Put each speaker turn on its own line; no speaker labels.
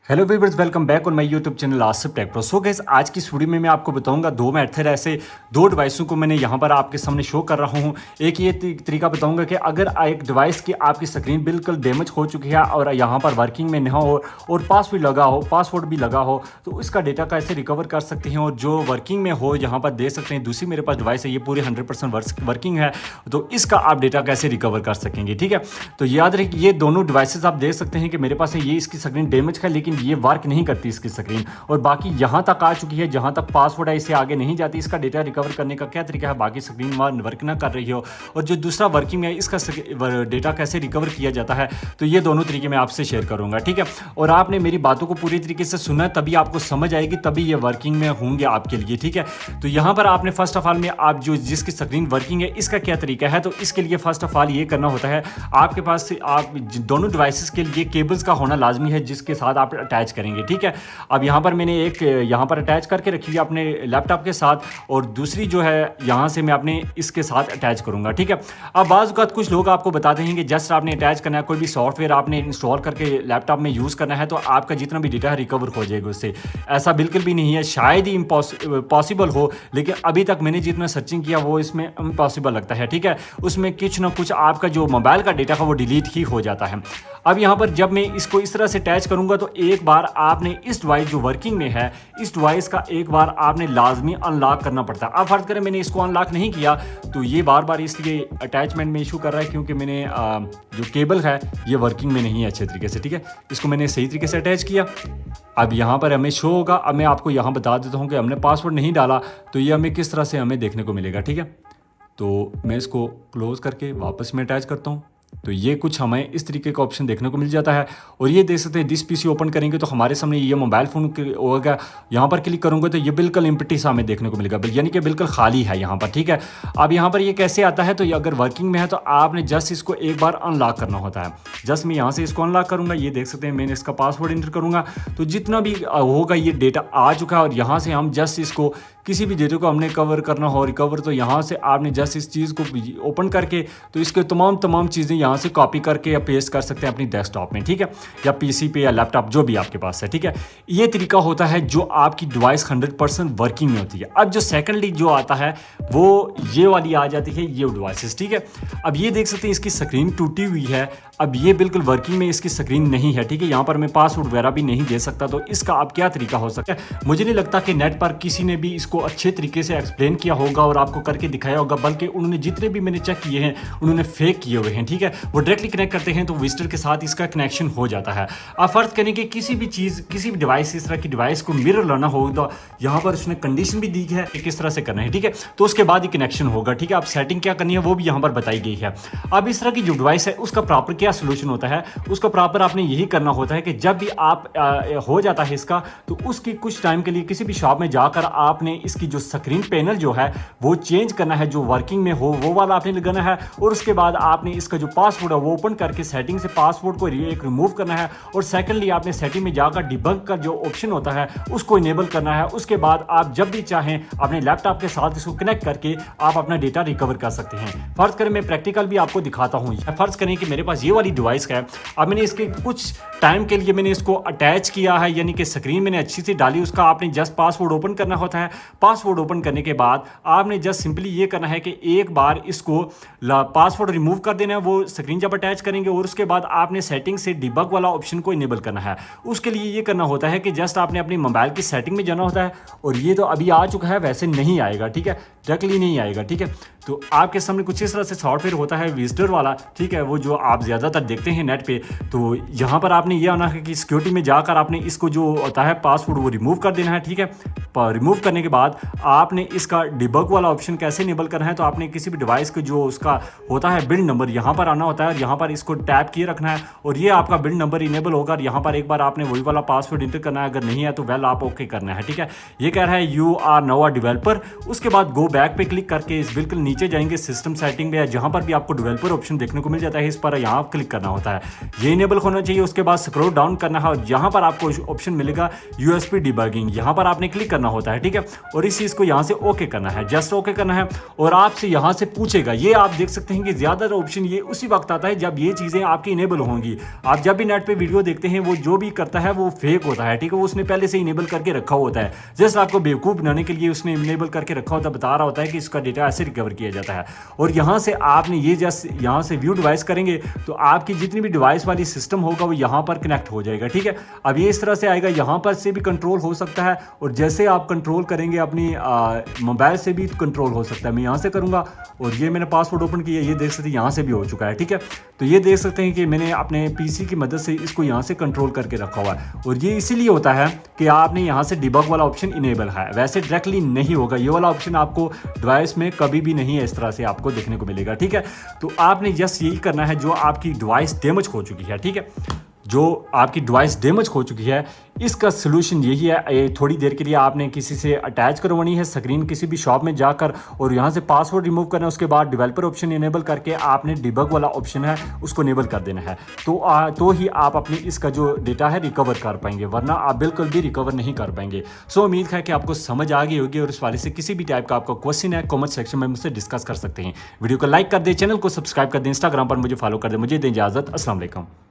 Hello viewers, welcome back on my YouTube channel Asif take pro. So guys, आज की इस video में मैं आपको बताऊंगा दो मेथड ऐसे दो डिवाइसों को मैंने यहाँ पर आपके सामने शो कर रहा हूँ। एक ये तरीका बताऊंगा कि अगर एक डिवाइस की आपकी स्क्रीन बिल्कुल डैमेज हो चुकी है और यहाँ पर वर्किंग में ना हो और पासवर्ड भी लगा हो तो इसका डेटा कैसे रिकवर कर सकते हैं, और जो वर्किंग में हो यहाँ पर दे सकते हैं। दूसरी मेरे पास डिवाइस है, ये पूरी 100% वर्किंग है, तो इसका आप डेटा कैसे रिकवर कर सकेंगे। ठीक है, तो याद रखिए ये दोनों डिवाइसेस आप देख सकते हैं कि मेरे पास है, ये इसकी स्क्रीन डैमेज है लेकिन ये वर्क नहीं करती इसकी स्क्रीन, और बाकी यहाँ तक आ चुकी है जहाँ तक पासवर्ड है इससे आगे नहीं जाती। इसका डेटा रिकवर करने का क्या तरीका है, बाकी स्क्रीन वर्क ना कर रही हो और जो दूसरा वर्किंग है इसका डेटा कैसे रिकवर किया जाता है, तो ये दोनों तरीके मैं आपसे शेयर करूंगा। ठीक है, और आपने मेरी बातों को पूरी तरीके से सुना तभी आपको समझ आएगी, तभी ये वर्किंग में होंगे आपके लिए। ठीक है, तो यहाँ पर आपने फर्स्ट ऑफ ऑल में आप जो जिसकी स्क्रीन वर्किंग है इसका क्या तरीका है, तो इसके लिए फर्स्ट ऑफ ऑल ये करना होता है, आपके पास आप दोनों डिवाइसेस के लिए केबल्स का होना लाजमी है जिसके साथ आप अटैच करेंगे। ठीक है, अब यहाँ पर मैंने एक यहाँ पर अटैच करके रखी है अपने लैपटॉप के साथ, और दूसरी जो है यहाँ से मैं अपने इसके साथ अटैच करूँगा। ठीक है, अब बाज़ औक़ात कुछ लोग आपको बताते हैं कि जस्ट आपने अटैच करना है, कोई भी सॉफ्टवेयर आपने इंस्टॉल करके लैपटॉप में यूज़ करना है तो आपका जितना भी डेटा है रिकवर हो जाएगा उससे। ऐसा बिल्कुल भी नहीं है, शायद ही पॉसिबल हो, लेकिन अभी तक मैंने जितना सर्चिंग किया वो इसमें इम्पॉसिबल लगता है। ठीक है, उसमें कुछ ना कुछ आपका जो मोबाइल का डेटा है वो डिलीट ही हो जाता है। अब यहाँ पर जब मैं इसको इस तरह से अटैच करूँगा तो एक बार आपने इस डिवाइस जो वर्किंग में है इस डिवाइस का एक बार आपने लाजमी अनलॉक करना पड़ता है। अब फर्ज करें मैंने इसको अनलॉक नहीं किया तो ये बार बार इसलिए अटैचमेंट में इशू कर रहा है क्योंकि मैंने जो केबल है ये वर्किंग में नहीं है अच्छे तरीके से। ठीक है, इसको मैंने सही तरीके से अटैच किया। अब यहाँ पर हमें शो होगा। अब मैं आपको यहाँ बता देता हूँ कि हमने पासवर्ड नहीं डाला तो ये हमें किस तरह से हमें देखने को मिलेगा। ठीक है, तो मैं इसको क्लोज करके वापस में अटैच करता हूँ तो ये कुछ हमें इस तरीके का ऑप्शन देखने को मिल जाता है। और ये देख सकते हैं दिस पीसी ओपन करेंगे तो हमारे सामने ये मोबाइल फ़ोन होगा। यहाँ पर क्लिक करूँगा तो ये बिल्कुल एम्प्टी सा हमें देखने को मिलेगा, यानी कि बिल्कुल खाली है यहाँ पर। ठीक है, अब यहाँ पर ये कैसे आता है, तो ये अगर वर्किंग में है तो आपने जस्ट इसको एक बार अनलॉक करना होता है। जस्ट मैं यहाँ से इसको अनलॉक करूँगा, ये देख सकते हैं मैंने इसका पासवर्ड इंटर करूँगा तो जितना भी होगा ये डेटा आ चुका है। और यहाँ से हम जस्ट इसको किसी भी डेटा को हमने कवर करना हो रिकवर, तो यहाँ से आपने जस्ट इस चीज़ को ओपन करके तो इसके तमाम चीज़ें यहाँ से कॉपी करके या पेस्ट कर सकते हैं अपनी डेस्कटॉप में। ठीक है, या पीसी पे या लैपटॉप जो भी आपके पास है। ठीक है, ये तरीका होता है जो आपकी डिवाइस 100% वर्किंग में होती है। अब जो सेकेंडली जो आता है वो ये वाली आ जाती है, ये डिवाइसेस। ठीक है, अब ये देख सकते हैं इसकी स्क्रीन टूटी हुई है, अब ये बिल्कुल वर्किंग में इसकी स्क्रीन नहीं है। ठीक है, यहाँ पर मैं पासवर्ड वगैरह भी नहीं दे सकता, तो इसका अब क्या तरीका हो सकता है, मुझे नहीं लगता कि नेट पर किसी ने भी इसको अच्छे तरीके से एक्सप्लेन किया होगा और आपको करके दिखाया होगा, बल्कि उन्होंने जितने भी मैंने चेक किए हैं उन्होंने फेक किए हुए हैं। ठीक है, वो डायरेक्टली कनेक्ट करते हैं तो विजिटर के साथ इसका कनेक्शन हो जाता है। आप फर्ज करें कि किसी भी चीज़ किसी भी डिवाइस इस तरह की डिवाइस को मिरर लाना होगा, यहाँ पर उसने कंडीशन भी दी है कि किस तरह से करना है। ठीक है, तो उसके बाद ही कनेक्शन होगा। ठीक है, अब सेटिंग क्या करनी है वो भी यहाँ पर बताई गई है। अब इस तरह की जो डिवाइस है उसका प्रॉपर क्या सोल्यूशन होता है, उसका प्रॉपर आपने यही करना होता है कि जब भी आप हो जाता है इसका, तो उसकी कुछ टाइम के लिए किसी भी शॉप में जाकर आपने इसकी जो स्क्रीन पैनल जो है वो चेंज करना है, जो वर्किंग में हो वो वाला आपने लगाना है। और उसके बाद आपने इसका जो पासवर्ड है वो ओपन करके सेटिंग से पासवर्ड को एक रिमूव करना है। और सेकेंडली आपने सेटिंग में जाकर डिबग का जो ऑप्शन होता है उसको इनेबल करना है। उसके बाद आप जब भी चाहें अपने लैपटॉप के साथ इसको कनेक्ट करके आप अपना डेटा रिकवर कर सकते हैं। फर्ज करें मैं प्रैक्टिकल भी आपको दिखाता हूँ। फर्ज करें कि मेरे पास ये वाली डिवाइस है, अब मैंने इसके कुछ टाइम के लिए मैंने इसको अटैच किया है, यानी कि स्क्रीन मैंने अच्छी से डाली। उसका आपने जस्ट पासवर्ड ओपन करना होता है। पासवर्ड ओपन करने के बाद आपने जस्ट सिंपली ये करना है कि एक बार इसको पासवर्ड रिमूव कर देना है, वो स्क्रीन जब अटैच करेंगे, और उसके बाद आपने सेटिंग से डिबग वाला ऑप्शन को इनेबल करना है। उसके लिए ये करना होता है कि जस्ट आपने अपनी मोबाइल की सेटिंग में जाना होता है, और ये तो अभी आ चुका है, वैसे नहीं आएगा। ठीक है, डायरेक्टली नहीं आएगा। ठीक है, तो आपके सामने कुछ इस तरह से सॉफ्टवेयर होता है विजिटर वाला। ठीक है, वो जो आप ज़्यादातर देखते हैं नेट पे, तो यहाँ पर आपने ये आना है कि सिक्योरिटी में जाकर आपने इसको जो होता है पासवर्ड वो रिमूव कर देना है। ठीक है, रिमूव करने के बाद आपने इसका डिबग वाला ऑप्शन कैसे इनेबल करना है, तो आपने किसी भी डिवाइस को जो उसका होता है बिल्ड नंबर यहाँ पर आना होता है, और यहाँ पर इसको टैप किए रखना है, और ये आपका बिल्ड नंबर इनेबल होगा। और यहाँ पर एक बार आपने वही वाला पासवर्ड इंटर करना है, अगर नहीं है तो वेल आप ओके करना है। ठीक है, ये कह रहा है you are now a developer. उसके बाद गो बैक पे क्लिक करके इस बिल्कुल नीचे जाएंगे सिस्टम सेटिंग में, जहाँ पर भी आपको डेवलपर ऑप्शन देखने को मिल जाता है, इस पर यहाँ क्लिक करना होता है, ये इनेबल होना चाहिए। उसके बाद स्क्रॉल डाउन करना है और यहाँ पर आपको ऑप्शन मिलेगा यूएसपी डिबगिंग, यहाँ पर आपने क्लिक करना होता है, ठीक है। और इस चीज़ को यहाँ से ओके करना है, जस्ट ओके करना है। और आपसे यहाँ से पूछेगा, ये आप देख सकते हैं कि ज़्यादातर ऑप्शन ये उसी वक्त आता है जब ये चीज़ें आपकी इनेबल होंगी। आप जब भी नेट पे वीडियो देखते हैं वो जो भी करता है वो फेक होता है, ठीक है, वो उसने पहले से इनेबल करके रखा होता है, जस्ट आपको बेवकूफ़ बनाने के लिए उसने इनेबल करके रखा होता है, बता रहा होता है कि इसका डेटा ऐसे रिकवर किया जाता है। और यहाँ से आपने ये जस्ट यहाँ से व्यू डिवाइस करेंगे तो आपकी जितनी भी डिवाइस वाली सिस्टम होगा वो यहाँ पर कनेक्ट हो जाएगा, ठीक है। अब ये इस तरह से आएगा, यहाँ पर से भी कंट्रोल हो सकता है और जैसे आप कंट्रोल करेंगे अपनी मोबाइल से भी कंट्रोल हो सकता है। मैं यहाँ से करूँगा और ये मैंने पासवर्ड ओपन किया, ये देख सकते हैं यहाँ से भी हो चुका है, ठीक है। तो ये देख सकते हैं कि मैंने अपने पीसी की मदद से इसको यहाँ से कंट्रोल करके रखा हुआ है। और ये इसीलिए होता है कि आपने यहाँ से डिबग वाला ऑप्शन इनेबल है, वैसे डायरेक्टली नहीं होगा। ये वाला ऑप्शन आपको डिवाइस में कभी भी नहीं इस तरह से आपको देखने को मिलेगा, ठीक है। तो आपने जस्ट यही करना है, जो आपकी डिवाइस डैमेज हो चुकी है, ठीक है, जो आपकी डिवाइस डैमेज हो चुकी है, इसका सोल्यूशन यही है, थोड़ी देर के लिए आपने किसी से अटैच करवानी है स्क्रीन किसी भी शॉप में जाकर और यहाँ से पासवर्ड रिमूव करना है। उसके बाद डेवलपर ऑप्शन इनेबल करके आपने डिबग वाला ऑप्शन है उसको इनेबल कर देना है, तो ही आप अपनी इसका जो डेटा है रिकवर कर पाएंगे, वरना आप बिल्कुल भी रिकवर नहीं कर पाएंगे। सो उम्मीद है कि आपको समझ आ गई होगी और इस वाले से किसी भी टाइप का आपका क्वेश्चन है कमेंट सेक्शन में मुझसे डिस्कस कर सकते हैं। वीडियो को लाइक कर दे, चैनल को सब्सक्राइब कर दे, इंस्टाग्राम पर मुझे फॉलो कर दे। मुझे दें इजाजत, अस्सलाम वालेकुम।